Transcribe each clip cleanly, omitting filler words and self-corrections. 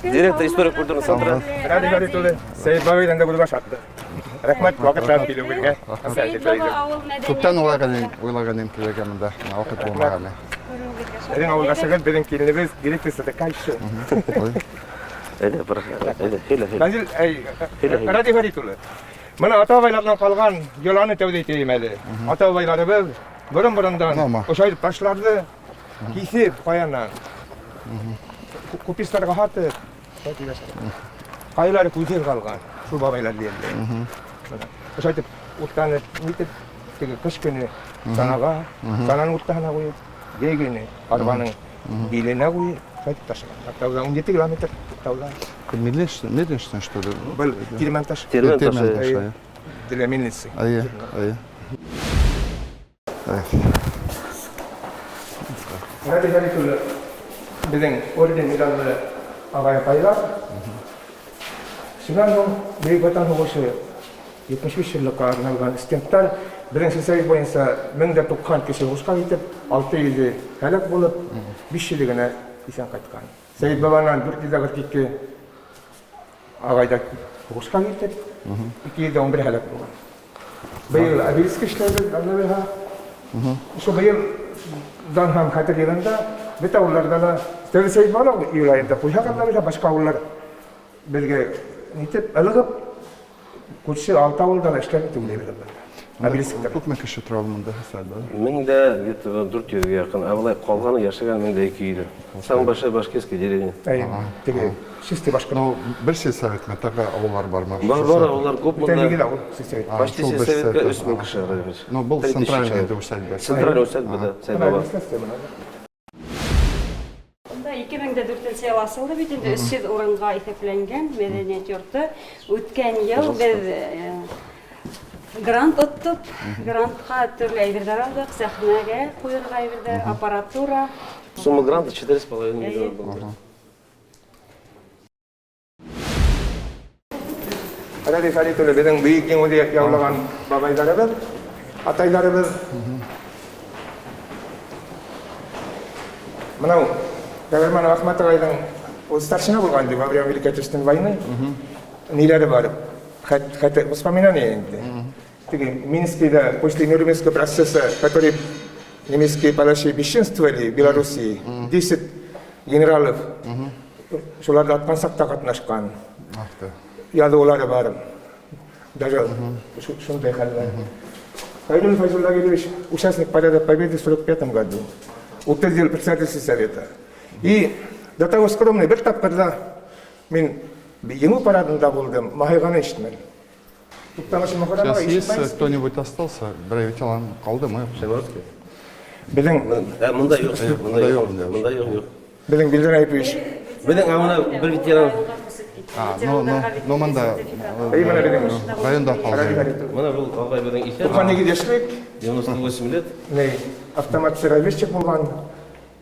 Директор историк культурный центра. Сейбавайдан да булба шатты. Рахмат, вакыт тап келу берге. Күптән уйлаган идем килгәндә, вакыт булмаган. Эдин авылга сәгәт беден килнебез, директор сәте кайшы. Әйдә, барак. Әйдә, Назил, ради фаритулы. Мына ата-бабайлардан калган йоланы тәүдә итәм әле. Ата-бабайларыбыз борын-борындан ошайды ташларды кисеп каяннан. Купистарга хатып, кайлары күзел калган. Шул бабайлар диелде. Ошайтып уттан нитеп теге кыш көне санага, сананы уттана куеп, дегене арбаның биленә куеп, кайтып ташлаган. Таудан 17 километр таудан. Медленно, что ли? Был Кирманташ. Терменташ. Для мельницы. Ае. Ради фаритулы біздің орден медалы ағай апайлар. Шынан бұл Бейік Ватан соғысы 75 жылдыққа арналған стендтар бірінші совет бойынша 1090 кеше соғысқа кетіп, 6 елде хәлак болып, 5 жылдығына исән қайтқан. Совет бабанан 442 ағайда соғысқа кетіп, 2 елде 11 хәлак болған. Биыл обелиск ішлері аллабыға. Şu bayıl danham katır yılında bir tavırlarda da Seyit Bala yılayında kuşakında bir başka avullar belge nitip alıp kuşu altı avuldan işlerini tümleyebilirler. Обелискler. Күпме кеше тора монда хәсәбе? Мен дә где-то 400 ге якын. Абылай калганы яшәгән мен дә 2 ел. Саң башы Башкирский деревня. Теге шесте башка. Ну, бер şey советме тага авыллар бармы? Бар, алар күп монда. Тәнеге авыл сесет. Почти все советка 3000 кеше арабыз. Ну, был центральный усадьба. Центральный усадьба да, Сайбаба. Бunda 2004 yıl asıldı, bütün 300 orunga iseplengen medeniyet yurtu. Ötken yıl biz grant ottup, grantqa türlü ayvirler aldık, sahnaga koyulga ayvirler, aparatura. Сумма гранта 4,5 миллиона болды. Ради фаритулы біздің бүйік еңуде яулаған бабайларыбыз, атайларыбыз. Мынау Гагарман Ахмат ағайдың старшина болған деп, во время Великой Отечественной войны нелері барып, хотя воспоминания енді. Минскийда, после Нюрнбергского процесса, который немецкие палачи бесчинствовали в Белоруссии, 10 генералов, шуларды атқансақта қатынашқан. Ядолары барым. Даже шундай халда. Хайруль Файзулла Гелевич, участник парада Победы в 1945 году, утвердил председательство совета. И до того скромный, бір тапқырда мен ему парадында болдым, мағайғаны іштімен. Сейчас есть кто-нибудь остался? Бравителан қалды ма? Шаймановский? Біздің Мында жоқ. Біздің Билден Айпевич. Біздің амына бір ветеран. Ну, мында районда қалды. Мына бұл ағай біздің исер. Туханеге дешлік. 98 лет. Автомат разведчик болған.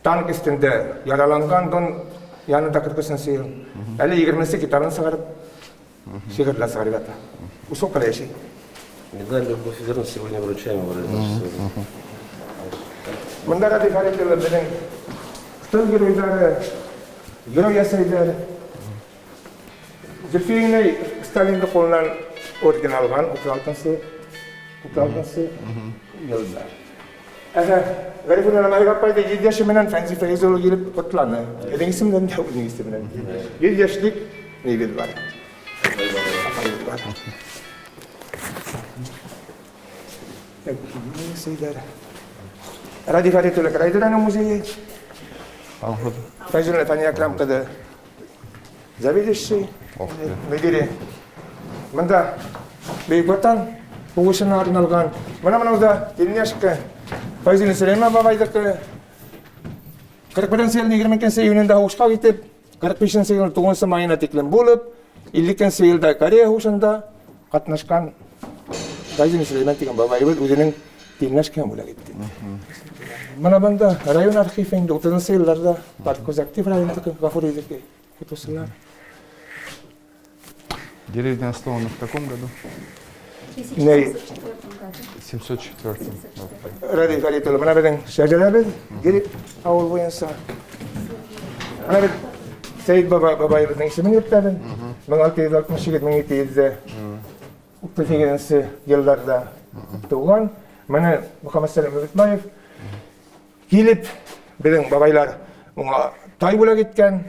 Танк үстінде яраланған дон янында кіргісін сейіл. Әлі 20 гитарын сығарып, шегірлі сығарып ата. Усол қалайшы? Медаль Любовь Верна сегодня вручаем. Мында ради фаритулы біздің стыл геройлары, герой ясайлары. Зülfiyin'e Stalin'de konulan organ algan, 36 yılda. Garip'in Amerika payda 7 yaşımdan Fenzi Feyzoğlu gelip kutlandı. Edin isimden de onun isimden. 7 yaşlık Nevid var. Ради фаритулы Крайдыраны музейі. Файзулы Фани Акрамқыды заведующий, медире. Мында Бейік Ватан соғысына арналған. Мына-мынауда Тельняшка, Файзулы Сүлеймен бабайдықы 41 сыйылын 20 сыйылында соғысқа кетіп, 45 сыйылын 9 майына теклен болып, 50 сыйылда Корея соғысында қатынашқан Файзулы Сүлеймен деген бабайыбыз өзінің Тельняшкаға бола кетті. Мына банда район архивінде 30 сыйылдарда Паркоз актив райондық ғафур едікі кетосылар. Деревня основана в каком году? В 704. Ради фаритулы, мына біздің шәжірәбіз, керек ауыл бойынса. Ана бит Сейд бабайыбыздың исемен йөртәбен. 1667-1700 елларда туган. Менә Мөхәммәд Сәлим Үтмәев килеп безнең бабайлар моңа тай була киткән.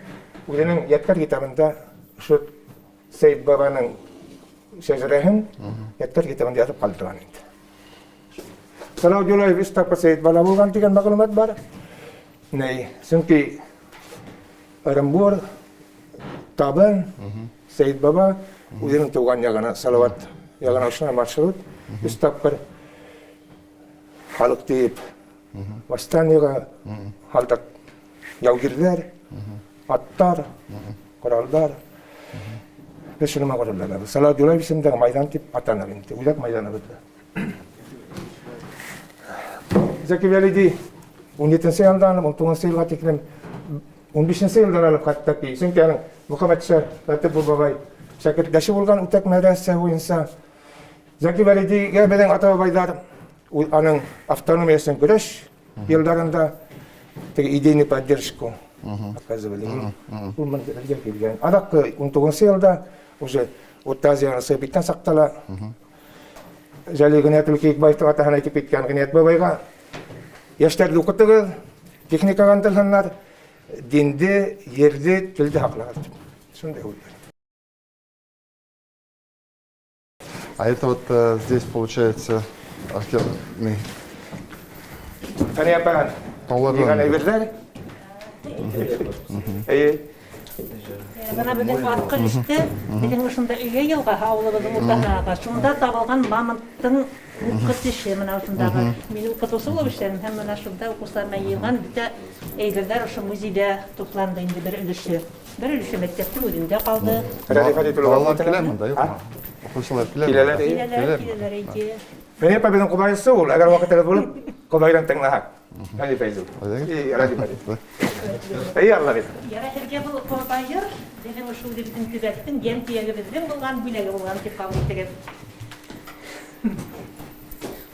Үзенең Яткар китабында шу Сейд бабаның шәҗәрәһен Яткар китабында язып калдырган инде. Салау Юлаев истапка Сейд бала булган дигән мәгълүмат бар. Чөнки Оренбур, Табын, Сейд баба үзенең туган ягына Салават ягына ошына маршрут истапкыр халык тиеп восстаниега халдак яугирләр, аттар, коралдар бешене кораллар. Салават Юлаев исемендәге майдан дип атана инде. Үзәк майданы бит. Зәки Вәлиди 17-нче елдан 19-нчы елга тиклем 15-нче елдан алып хатта ки чөнки аның Мөхәммәдшә Латиф бабай шәкерттәше булган үтәк мәдрәсә буенча Зәки Вәлидигә безнең ата-бабайлар аның автономиясын көрәш елларында теге идейный поддержку оказывали. Ул мәдрәсәгә килгән. Адак 19-нчы елда уже Урта Азияны сыйбиттан сактала. Җәлил Гыният Өлкәйекбаевтың атаһын әйтеп киткән Гыният бабайга яшьләрне укытыгыз, техникага ынтылһыннар, динде, ерде, телде хаклар. Шундай уйлар. А это вот здесь получается архивный Таныяпан. Дигән әйберләр. Бана бөтен атқы ішті, бөтен ұшында үйе елға ауылыбыздың ұлтаға. Шында табылған мамонттың ұқы тіші мұна ұшындағы. Мен ұқы тосы болып іштен, һәм мұна шында ұқыстарына елған бүті әйгілдер ұшы музейде топланды енді бір үліші. Бір үліші мектепті өдінде қалды. балалар келе ме, да, yok mu? Оқушылар келе ме? Келелер әйде. Мен епа безнең кубайысы ул, әгәр вакыты булып, кубайдан тыңлаһак. Хәли фәйзу. Алады бар. Алла бит. Ярәһәргә бұл қорбайыр, деген ұшыл дебіздің түбәттің ген тиегі біздің болған, бүләгі болған деп қабыл етеген.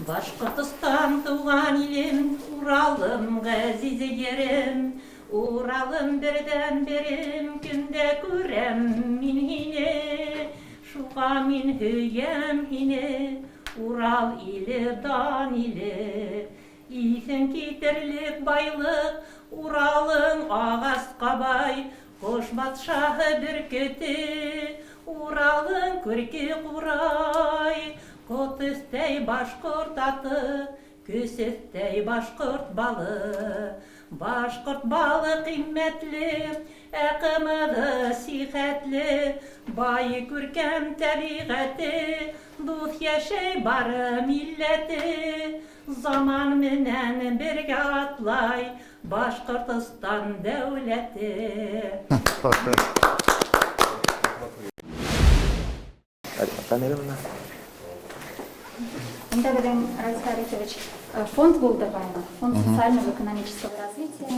Башқұртыстан туған елім, Уралым ғазизе ерім, Уралым бірден берім, күнде көрем мен хине, шуға мен хүйем хине, Урал илі дан илі, исін кетерлік байлық, Уралың ағас қабай, қош батшағы бүркеті, Уралың көрке құрай, Котыстей башқұрт аты, көсістей башқұрт балы. Башқұрт балы қимметлі, әқымығы сихәтлі, бай көркем тәбиғәті, дух яшай бары милләті, заман менен бірге атлай, Башқұртстан дәулеті. Ында біздің Радис Харитович фонд болды ғайна, фонд социального экономического развития.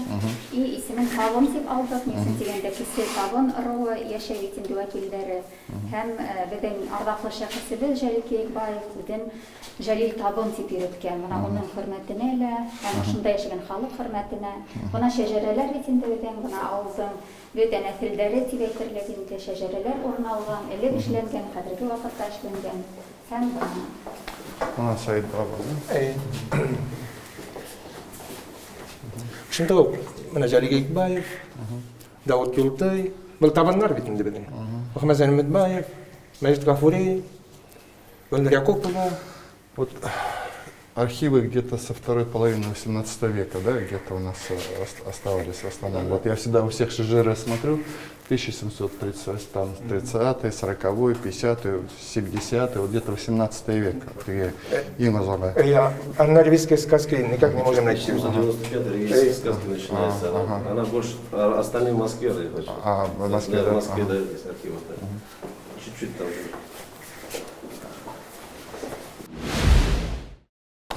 И исемен табын деп алдық, несін дегенде кесе табын ұрығы яшәвитінді вәкілдері. Һәм біздің ардақты шәхісібіз Жәлил Кейекбаев, біздің Жәлил табын деп үйреткен. Бұна оның хөрмәтіне лә, һәм ұшында яшеген халық хөрмәтіне. Бұна шәжәрәләр ретінде біздің, бұна ауылдың бөтен әсілдері деп әйтерлегенде шәжәрәләр орын алған, элек эшленген, хәзерге вакытта эшленген. Һәм Она Саид баба, да? Шунда ук мына Жәлил Кейекбаев, Дауыт Юлтай, бұл табандар бит инде безнең. Мөхәммәд Сәлим Үтмәев, Мәҗит Гафури, Гөлнур Якупова. Вот архивы где-то со второй половины 18 века, да, где-то у нас оставались в основном. Вот я всегда у всех ШЖР смотрю, 1730, там 30-й, 40-й, 50-й, 70-й, вот где-то 18 век. Има Зоба. Аннарвийские сказки никак не можем найти. 95-й сказки начинается. Она больше, остальные в Москве. В Москве, да. В Москве, да, есть архивы. Чуть-чуть там.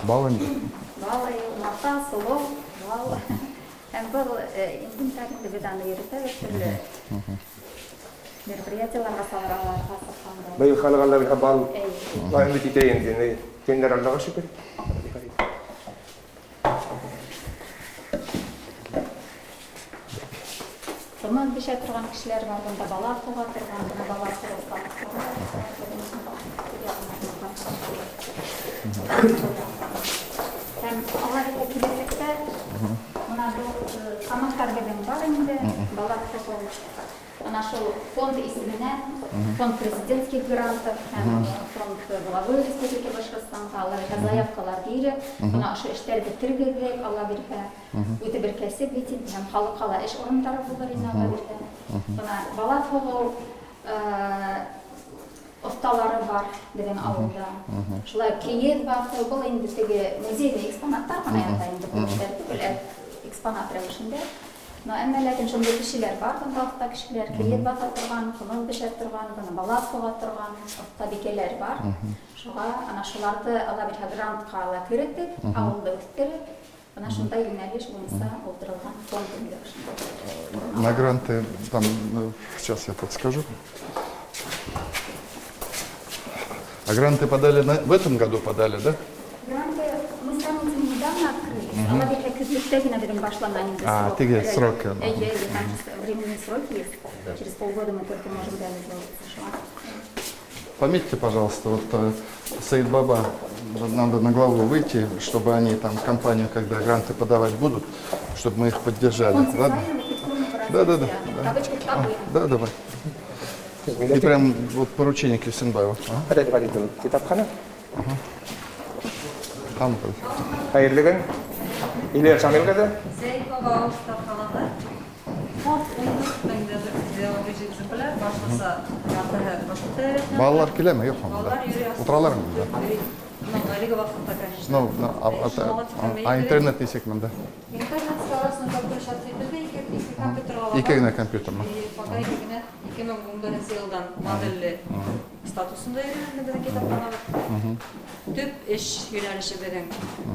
Баланди. Балы, Умарта, Солов, Балы. Һәм бұл инвентарьны биданы йөртә, төрле мероприятияларга сараларга сакланды. Быел халык Алла бит бал. Ваен бит инде. Тендер Аллага шөкер. Сымын беше тұрған кішілер бар, бұнда бала туға тұрған, бұна бала Алар келесекте мына тамақтар деген бар енді, бала туға. Она шел фонд исеменен, фонд президентских грантов, фонд главы республики Башкортостанга, аларга заявкалар кирип, мына ошо иштерди битиргилек, Алла бирге, өтө бир кесип битин, һәм халыкка иш орындары булыр инага бирде. Мына бала тогуу осталары бар деген авылда. Шулай киет бар, бул инде теге музейде экспонаттар гана ята инде бул экспонат рәвешендә. Но әмма ләкин шундай кешеләр бар, бунда кешеләр киет бата торган, кымыл бешеп торган, буны бала туга торган, табикеләр бар. Шуга ана шуларды Алла биргә грантка ала киреттек, авылда үстереп, ана шундай юнәлеш буенча булдырылган фонд инде. На гранты, там, сейчас я подскажу. А гранты подали, в этом году подали, да? Гранты мы сравнительно недавно открыли. Алла биргә күзлектәгенә бирен башлаган инде. Теге сроки. Временный срок есть. Через полгода мы только можем реализовать. Пометьте, пожалуйста, вот Саид Баба, надо на главу выйти, чтобы они там компанию, когда гранты подавать будут, чтобы мы их поддержали. Ладно? Да. Да, давай. И прям вот поручение Кюсенбаева. Китапхана. Там. Hayırlı İler Şamil'de de. Балалар келеме, жоқ онда? Отыралар ма? Интернет десек мында? Интернет саласын көрсөтүп Екі генә компьютер ма? 2011 жылдан модельли статусунда үйрөнүлгөн китапханабыз. Түп иш юнәлеше менен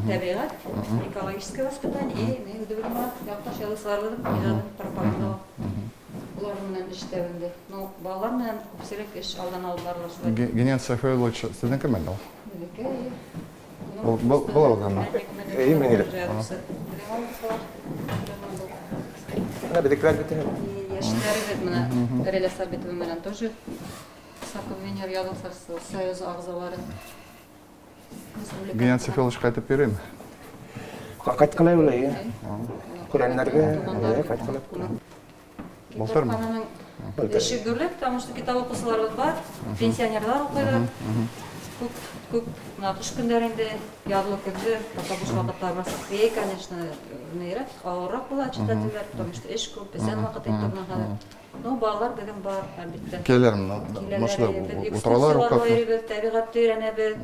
табигат, экологическое воспитание и медиа якташ ялысларын ижадын пропаганда. Булар менен иштебинде. Ну, балалар менен көпчүлүк иш алдан алып барылышы. Генен Сафиевич сиздин ким анда? Бала болгонма? Имени. Ana bedikler bitti. Яшьләребез менә Реля Сабитова менен тоже Саковинер Ягылсар союз агзалары. Генен Сафиевич кайтып берем. Кайт кылай булай. Кураннарга кайт кылып. Болтырмы? Эши көрлек, потому что китап окусалар бар, пенсионерлар окуйдыр. Күп мына кыш күндөрүндө язылып кетти, буш вакыттар барсак, конечно, нейрат, ауырак була читателер, потому что эш көп, бесен вакыт интернага. Но балалар деген бар, албетте. Келерим, мошда утуралар окуп. Табигатты өйрөнөбүз,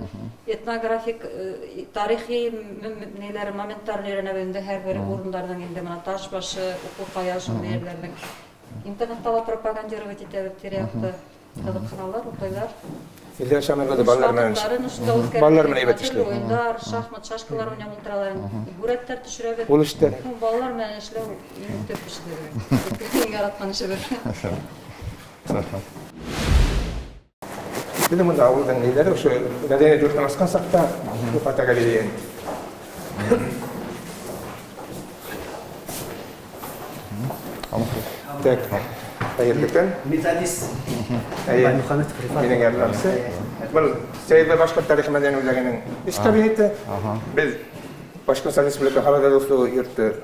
этнографик, тарихи нелер, моменттарын өйрөнөбүз, һәр бир орундардан инде мына таш башы, окуу каяшы нелерден. Интернетта пропагандировать этебиз, терякты, кызыксыналар, окуйлар. İler Şamil'de ballar men eybet işler. Oyunlar, şahmat, şaşkılar oynayıp ultraların, guretler düşürebilir. Ol işler. Ballar men işler, yeni töp işler. Bütün yaratman işe bir. Bizim bunda avuldan neyleri, şu medeniyet yurttan askan sakta, bu Patagali'ye. Так, hayırlıklar. Metodist. Hayır. Benim yardımcısı. Bu Seyit Başkurt Tarih Medeni Üzerinin iş kabineti. Biz Başkurt Respublika Halada Dostluğu yurtu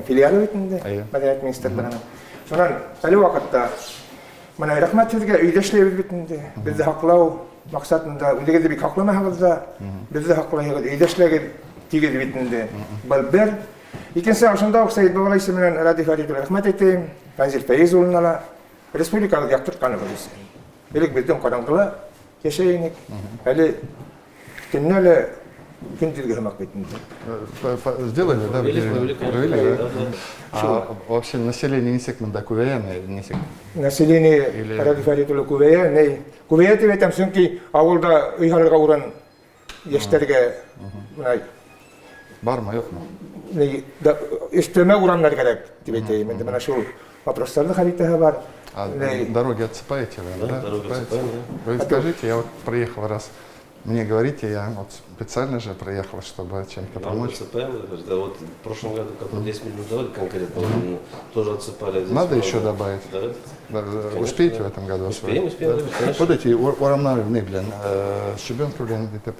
filiali bitinde. Medeniyet Ministerliği'nin. Şundan tali vakitte bana rahmet sizge üyleşleyiz bitinde. Bizi haklav maksatında, ödegede bir haklama hağızda, bizi haklayız, üyleşleyiz tigiz bitinde. Bir İkincisi aşında Seyit Baba isminden Radi Farid'e rahmet ettim. Fenzil Feyizoğlu'na Respublikalı yaktırtkanı birisi. Bilik bizden karanlığa yaşayınik. Hele kendine gündüzge hımak bitinde. Сделали, да? Провели, да? Вообще население несек мында кувеяны, несек? Население Radi Farid'e kuvveya ne? Kuvveya demetem çünkü avulda uyhalga uğran yaşlarga Бар ма, жоқ ма? İsteme uğranlar gerek dibeteyim. Ben bana şu вопростарды харитаға бар. Дороги отсыпаете, да? Вы скажите, я вот проехал раз мне говорите, я вот специально же приехал, чтобы чем-то помочь. Отсыпаем, да, вот в прошлом году, как 10 минут давали конкретно, тоже отсыпали. Здесь Надо много. еще добавить? Да, Да, успеете в этом году освоить? успеем, да, конечно. Вот эти орамнары, блин, щебенка, блин, это...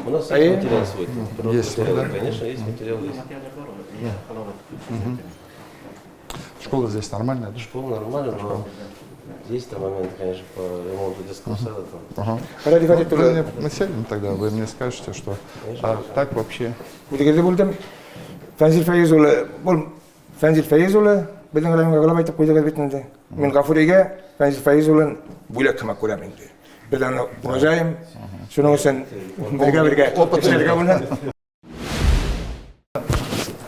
У нас есть материал свой. Есть, материал, да? конечно, есть материал. Есть. Школа здесь нормальная, да? Школа нормально, но есть там моменты, конечно, по ремонту детского сада. Там. Ага. Ради Ну, хати вы тула. мне, мы сядем тогда, вы мне скажете, что... А так вообще... Bu yerda bo'ldim. Fanzil Fayzullah, bo'l Fanzil Fayzullah bizning rayonga g'alaba aytib qo'ydi albatta. Men G'afuriga Fanzil Fayzullah bo'lak qilib ko'raman dedi. Bizdan уважаем. Shuning uchun birga ishlarga bo'ldi.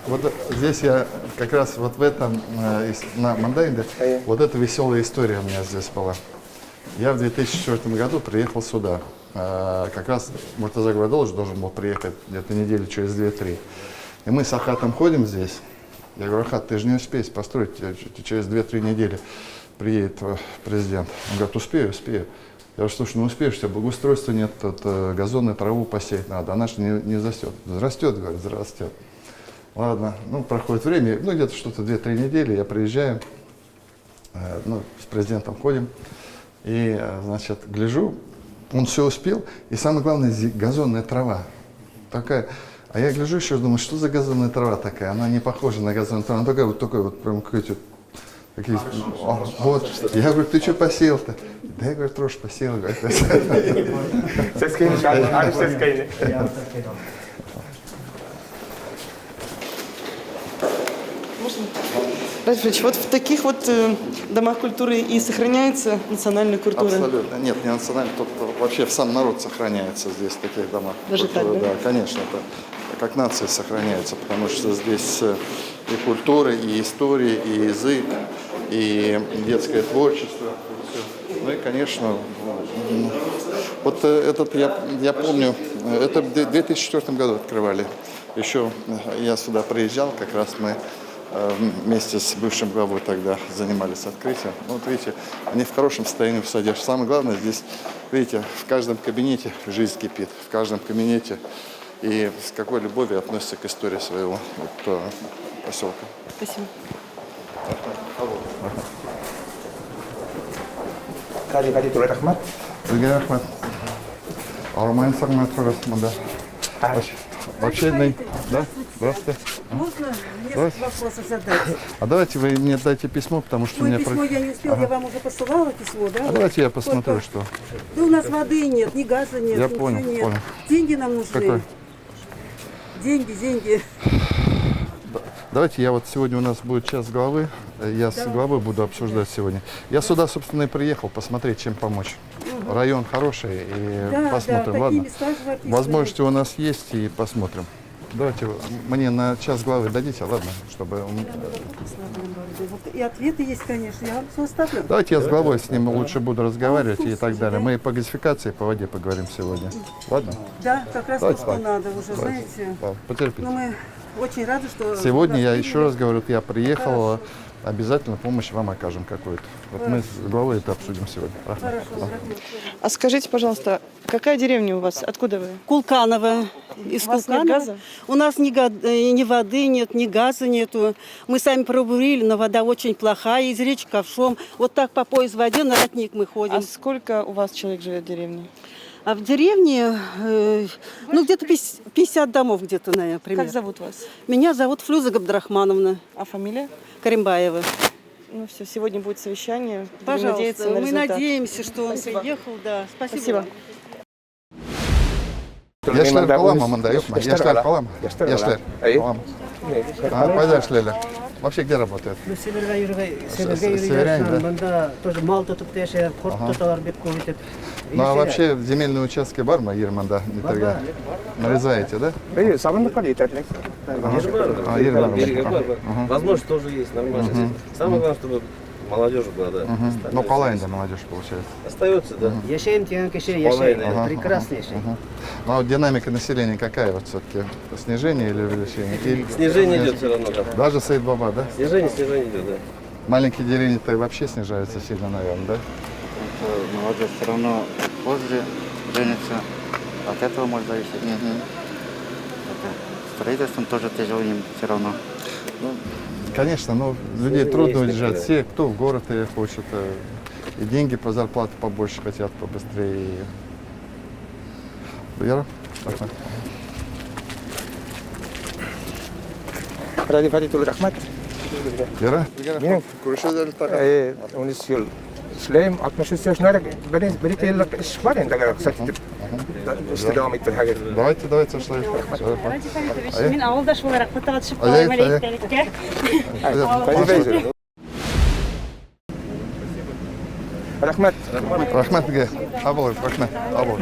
Вот здесь я как раз вот в этом, на Мандайнде, вот эта веселая история у меня здесь была. Я в 2004 году приехал сюда. Как раз Муртаза Гвадолович должен был приехать где-то неделю через 2-3. И мы с Ахатом ходим здесь. Я говорю, Ахат, ты же не успеешь построить, через 2-3 недели приедет президент. Он говорит, успею. Я говорю, слушай, ну успеешь, у тебя благоустройства нет, тут газонную траву посеять надо, она же не растет. Растет, говорит, растет. Ладно, ну проходит время, ну где-то что-то 2-3 недели, я приезжаю, ну, с президентом ходим, и, значит, гляжу, он все успел, и самое главное, газонная трава такая. А я гляжу еще, думаю, что за газонная трава такая, она не похожа на газонную траву, она такая вот прям какие-то, такие, вот, я говорю, ты что посеял-то? Да я, говорю, трошки посеял, говорит. Ses kayni, arif ses kayni. Рафич, вот в таких вот домах культуры и сохраняется национальная культура? Абсолютно. Нет, не национальная, тут вообще сам народ сохраняется здесь, в таких домах. Даже так, да? Да, конечно, это как нация сохраняется, потому что здесь и культура, и история, и язык, и детское творчество. Ну и, конечно, вот этот, я помню, это в 2004 году открывали. Еще я сюда приезжал, как раз мы вместе с бывшим главой тогда занимались открытием. Ну, вот видите, они в хорошем состоянии содержат. Самое главное здесь, видите, в каждом кабинете жизнь кипит, в каждом кабинете и с какой любовью относятся к истории своего вот, поселка. Спасибо. Kali tular rahmat. Сергей Ахмед. Арман Сагмат Фарасмада. Вообще, да? Здравствуйте. Можно несколько вопросов задать? А давайте вы мне дайте письмо, потому что Ой, мне... письмо я не успела, я вам уже посылала письмо, да? А давайте я посмотрю, Только- что... Да у нас воды нет, ни газа нет, Я ничего понял, нет. понял. Деньги нам нужны. Какой? Деньги. Давайте я вот сегодня у нас будет час главы, я с главой буду обсуждать сегодня. Я сюда, собственно, и приехал посмотреть, чем помочь. Район хороший, и Да, посмотрим, такие ладно? места живописные. Возможности у нас есть, и посмотрим. Давайте мне на час главы дадите, ладно? Чтобы... Вот и ответы есть, конечно, я вам все оставлю. Давайте я с главой с ним лучше буду разговаривать и так далее. Мы и по газификации, по воде поговорим сегодня. Ладно? Да, как раз Давайте то, что так. надо уже, знаете. Да, потерпите. Но мы очень рады, что... Сегодня нас я приняли. еще раз говорю, я приехал, обязательно помощь вам окажем какую-то. Вот мы с главой это обсудим сегодня. Хорошо, А скажите, пожалуйста, какая деревня у вас? Откуда вы? Кулканово. Из У вас нет Кулканова. газа? У нас ни воды нет, ни газа нету. Мы сами пробовали, но вода очень плохая, из речки ковшом. Вот так по пояс в воде на родник мы ходим. А сколько у вас человек живет в деревне? А в деревне, ну, где-то 50 домов где-то, наверное, примерно. Как зовут вас? Меня зовут Флюза Габдрахмановна А фамилия? Каримбаева. Ну все, сегодня будет совещание. Будем Пожалуйста, надеяться на мы результат. надеемся, что он Спасибо. приехал. Да. Спасибо. Спасибо. Яшьләр калам, Аманда, юкма? Яшьләр калам? Яшьләр калам. Пойдешь, вообще где работает? Северяне, да? Мында тоже мал тутуп тешер, корт туталар бек көп итеп. Ну а вообще земельные участки бар ма, Ерманда, Ниттерге? Нарезаете, да? Сабынды кали етерлек. А, Ерманда. Берега бар. Возможность тоже есть, нормально. Самое главное, чтобы молодежь была, да. Ну, Калайнда молодежь получается. Остается, да. Яшайм деген кеше Половина. яшайм. Прекрасно яшайм. Ну а вот динамика населения какая вот все-таки? Снижение или увеличение? Снижение идет все равно, да. Даже Саид-Баба, да? Снижение идет, да. Маленькие деревни-то вообще снижаются сильно, наверное, да? Молодежь все равно позже женится, От этого может зависеть. Это строительством тоже тяжелее все равно. Конечно, но людей трудно удержать. Все, кто в город и хочет, и деньги по зарплате побольше хотят, побыстрее. Вера? Ради Фаритул рахмат. Вера? Менің 13 yıl işleyim, 63 yaşında bir yıllık iş var енді рұқсат етіп істе devam etті хәзер. Давайте шла. Ради Фаритович, мен ауылдаш болаrak фотоға түсіп Аяйт, қалайым әлейттелікке. Рахмат. Рахмат ге. Абыл, рахмат. Абыл.